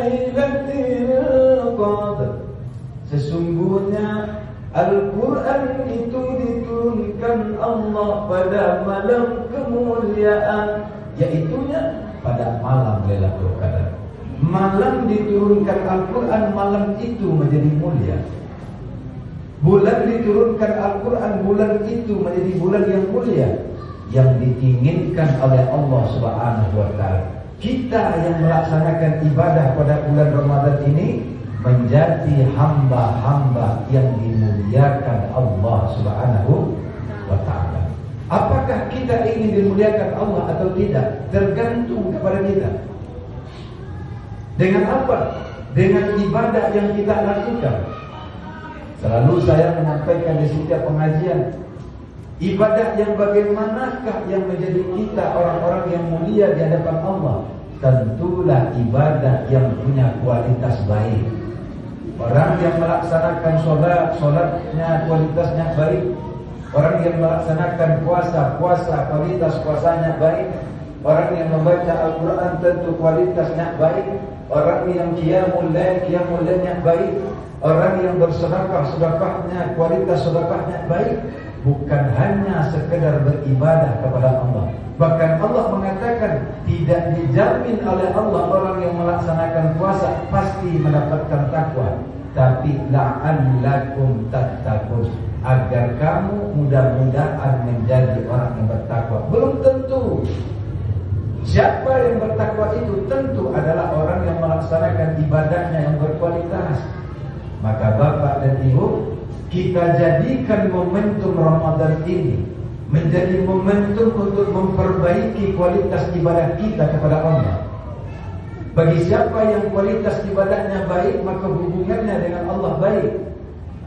lailatul qadr. Sesungguhnya Al-Quran itu diturunkan Allah pada malam kemuliaan, yaitunya pada malam Lailatul Qadar. Malam diturunkan Al-Quran, malam itu menjadi mulia. Bulan diturunkan Al-Quran, bulan itu menjadi bulan yang mulia, yang diinginkan oleh Allah Subhanahu wa Ta'ala. Kita yang melaksanakan ibadah pada bulan Ramadan ini menjadi hamba-hamba yang dimuliakan Allah Subhanahu wa Ta'ala. Apakah kita ingin dimuliakan Allah atau tidak? Tergantung kepada kita. Dengan apa? Dengan ibadah yang kita lakukan. Selalu saya menyampaikan di setiap pengajian, ibadah yang bagaimanakah yang menjadi kita orang-orang yang mulia di hadapan Allah? Tentulah ibadah yang punya kualitas baik. Orang yang melaksanakan solatnya kualitasnya baik. Orang yang melaksanakan puasa kualitas puasanya baik. Orang yang membaca Al-Quran tentu kualitasnya baik. Orang yang qiyamul lailnya baik. Orang yang bersedekahnya kualitas sedekahnya baik. Bukan hanya sekedar beribadah kepada Allah. Bahkan Allah mengatakan tidak dijamin oleh Allah orang yang melaksanakan puasa pasti mendapatkan takwa, tapi la'allakum tattaqun, agar kamu mudah-mudahan menjadi orang yang bertakwa. Belum tentu. Siapa yang bertakwa itu tentu adalah orang yang melaksanakan ibadahnya yang berkualitas. Maka Bapak dan Ibu, kita jadikan momentum Ramadan ini menjadi momentum untuk memperbaiki kualitas ibadah kita kepada Allah. Bagi siapa yang kualitas ibadahnya baik, maka hubungannya dengan Allah baik.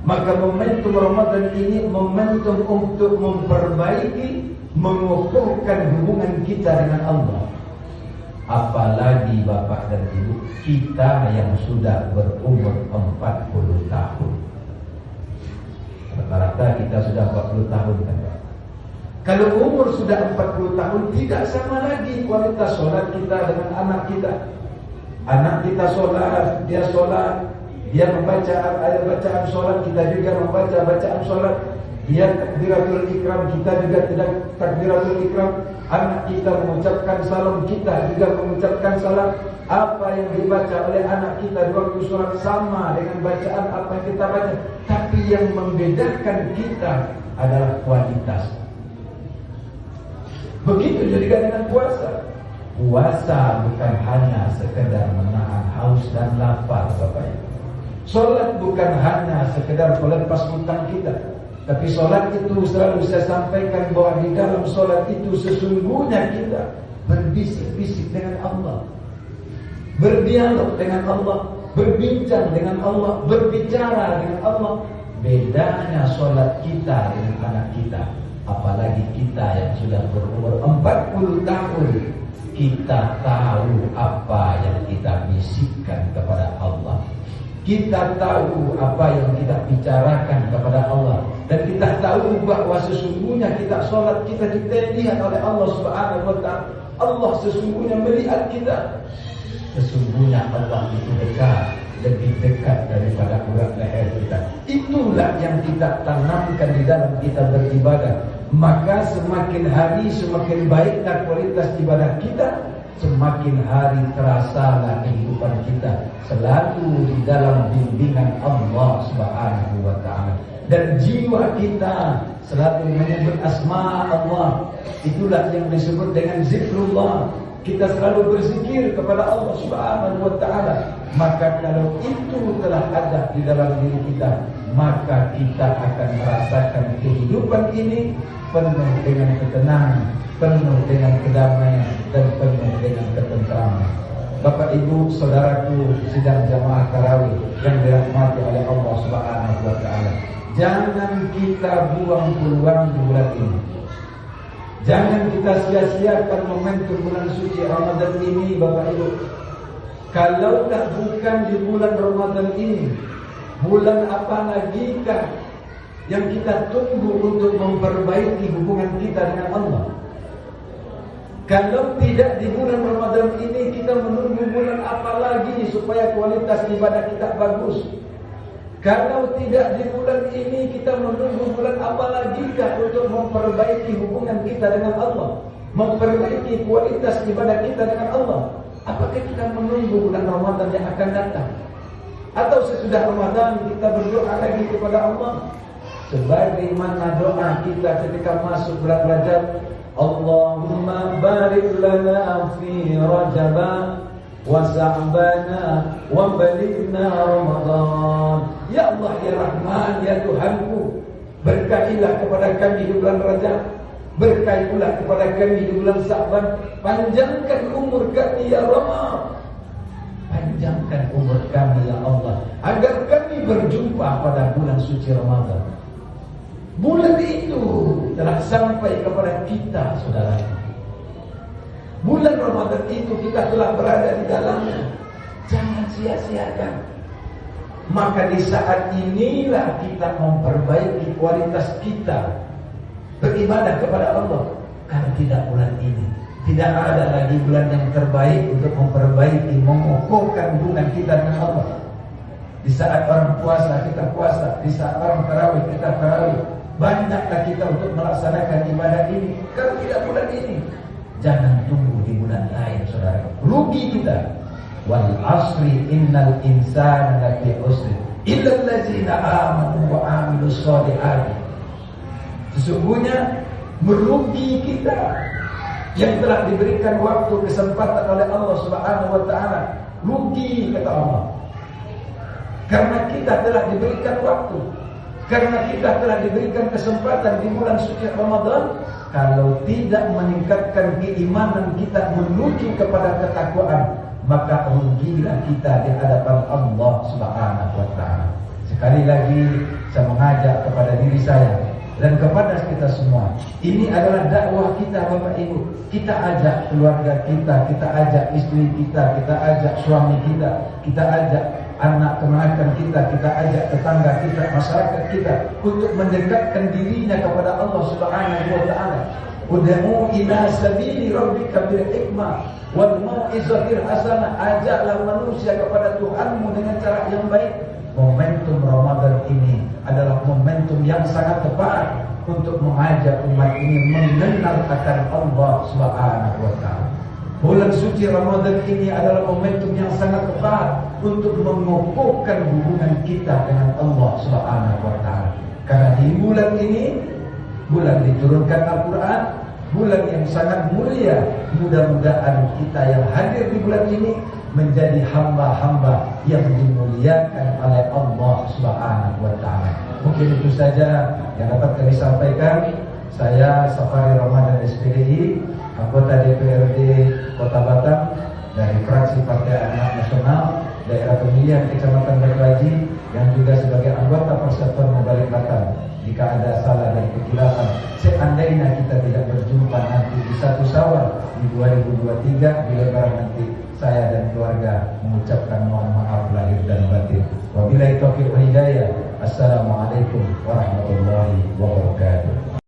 Maka momentum Ramadan ini momentum untuk memperbaiki, mengukuhkan hubungan kita dengan Allah. Apalagi Bapak dan Ibu, kita yang sudah berumur 40 tahun. Rata-rata kita sudah 40 tahun kan Pak? Kalau umur sudah 40 tahun, tidak sama lagi kualitas sholat kita dengan anak kita. Anak kita sholat, dia membaca ayat bacaan sholat, kita juga membaca bacaan sholat. Dia takbiratul ikram, kita juga tidak takbiratul ikram. Anak kita mengucapkan salam, kita juga mengucapkan salam. Apa yang dibaca oleh anak kita di waktu sholat sama dengan bacaan apa yang kita baca. Tapi yang membedakan kita adalah kualitas. Begitu juga dengan puasa. Puasa bukan hanya sekedar menahan haus dan lapar, Bapak Ibu. Sholat bukan hanya sekedar melepas hutang kita, tapi sholat itu selalu saya sampaikan bahwa di dalam sholat itu sesungguhnya kita berbisik-bisik dengan Allah, berdialog dengan Allah, berbincang dengan Allah, berbicara dengan Allah. Bedanya sholat kita dengan anak kita. Apalagi kita yang sudah berumur 40 tahun, kita tahu apa yang kita bisikkan kepada Allah. Kita tahu apa yang kita bicarakan kepada Allah. Dan kita tahu bahwa sesungguhnya kita sholat kita dilihat oleh Allah Subhanahu wa Ta'ala. Allah sesungguhnya melihat kita. Sesungguhnya Allah itu dekat, lebih dekat daripada urat leher kita. Itulah yang kita tanamkan di dalam kita beribadah. Maka semakin hari semakin baiklah kualitas ibadah kita, semakin hari terasalah kehidupan kita selalu di dalam bimbingan Allah Subhanahu wa Ta'ala. Dan jiwa kita selalu menyebut asma Allah. Itulah yang disebut dengan zikrullah. Kita selalu berzikir kepada Allah Subhanahu wa Ta'ala. Maka kalau itu telah ada di dalam diri kita, maka kita akan merasakan kehidupan ini penuh dengan ketenangan, penuh dengan kedamaian, dan penuh dengan ketentraman. Bapak Ibu, saudaraku sidang jamaah tarawih yang dirahmati oleh Allah Subhanahu wa Ta'ala, jangan kita buang peluang di bulan ini. Jangan kita sia-siakan momentum bulan suci Ramadan ini, Bapak Ibu. Kalau tak bukan di bulan Ramadan ini, bulan apa lagi kah yang kita tunggu untuk memperbaiki hubungan kita dengan Allah? Kalau tidak di bulan Ramadan ini, kita menunggu bulan apa lagi supaya kualitas ibadah kita bagus. Kalau tidak di bulan ini, kita menunggu bulan apa lagi untuk memperbaiki hubungan kita dengan Allah, memperbaiki kualitas ibadah kita dengan Allah? Apakah kita menunggu bulan Ramadan yang akan datang? Atau sesudah Ramadan kita berdoa lagi kepada Allah? Sebagaimana doa kita ketika masuk bulan Rajab, Allahumma barik lana fi Rajab wa Sa'bana wa balighna Ramadan. Ya Allah, ya Rahman, ya Tuhanku, berkahilah kepada kami di bulan Rajab, berkahilah kepada kami di bulan Sa'ban, panjangkan umur kami ya Rahman, panjangkan umur kami ya Allah, agar kami berjumpa pada bulan suci Ramadan. Bulan itu telah sampai kepada kita, saudara. Bulan Ramadan itu kita telah berada di dalamnya. Jangan sia-siakan. Maka di saat inilah kita memperbaiki kualitas kita beribadah kepada Allah. Kalau tidak bulan ini, tidak ada lagi bulan yang terbaik untuk memperbaiki, mengukuhkan hubungan kita dengan Allah. Di saat orang puasa, kita puasa. Di saat orang tarawih, kita tarawih. Banyaklah kita untuk melaksanakan ibadah ini. Kalau tidak bulan ini, jangan tunggu di bulan lain, saudara. Rugi kita. Wal asri innal insana lafi khusr illa allazina amanu wa amilus solihati. Sesungguhnya merugi kita yang telah diberikan waktu, kesempatan oleh Allah Subhanahu wa taala. Rugi, kata Allah. Karena kita telah diberikan waktu, karena kita telah diberikan kesempatan di bulan suci Ramadan, kalau tidak meningkatkan keimanan kita menuju kepada ketakwaan, maka rugilah kita di hadapan Allah Subhanahu wa taala. Sekali lagi saya mengajak kepada diri saya dan kepada kita semua. Ini adalah dakwah kita, Bapak Ibu. Kita ajak keluarga kita, kita ajak istri kita, kita ajak suami kita ajak anak keponakan kita ajak tetangga kita, masyarakat kita untuk mendekatkan dirinya kepada Allah Subhanahu wa taala. Ud'u ila sabili rabbika bil hikmah wal mau'izatil hasanah. Ajaklah manusia kepada Tuhanmu dengan cara yang baik. Momentum Ramadan ini adalah momentum yang sangat tepat untuk mengajak umat ini mengenal akan Allah Subhanahu wa taala. Bulan suci Ramadan ini adalah momentum yang sangat tepat untuk mengukuhkan hubungan kita dengan Allah Subhanahu wa taala. Karena di bulan ini, bulan diturunkan Al-Quran, bulan yang sangat mulia. Mudah-mudahan kita yang hadir di bulan ini menjadi hamba-hamba yang dimuliakan oleh Allah Subhanahu wa taala. Mungkin itu saja yang dapat kami sampaikan. Saya Safari Ramadan SPDI, anggota DPRD Kota Batam dari fraksi Partai Amanat Nasional daerah pemilihan Kecamatan Berlaji, yang juga sebagai anggota Persatuan Mubalik Batam. Jika ada salah dan kekhilafan, seandainya kita tidak berjumpa nanti di 1 Syawal di 2023 di Lebaran nanti, saya dan keluarga mengucapkan mohon maaf lahir dan batin. Wabillahi taufiq wal hidayah. Assalamualaikum warahmatullahi wabarakatuh.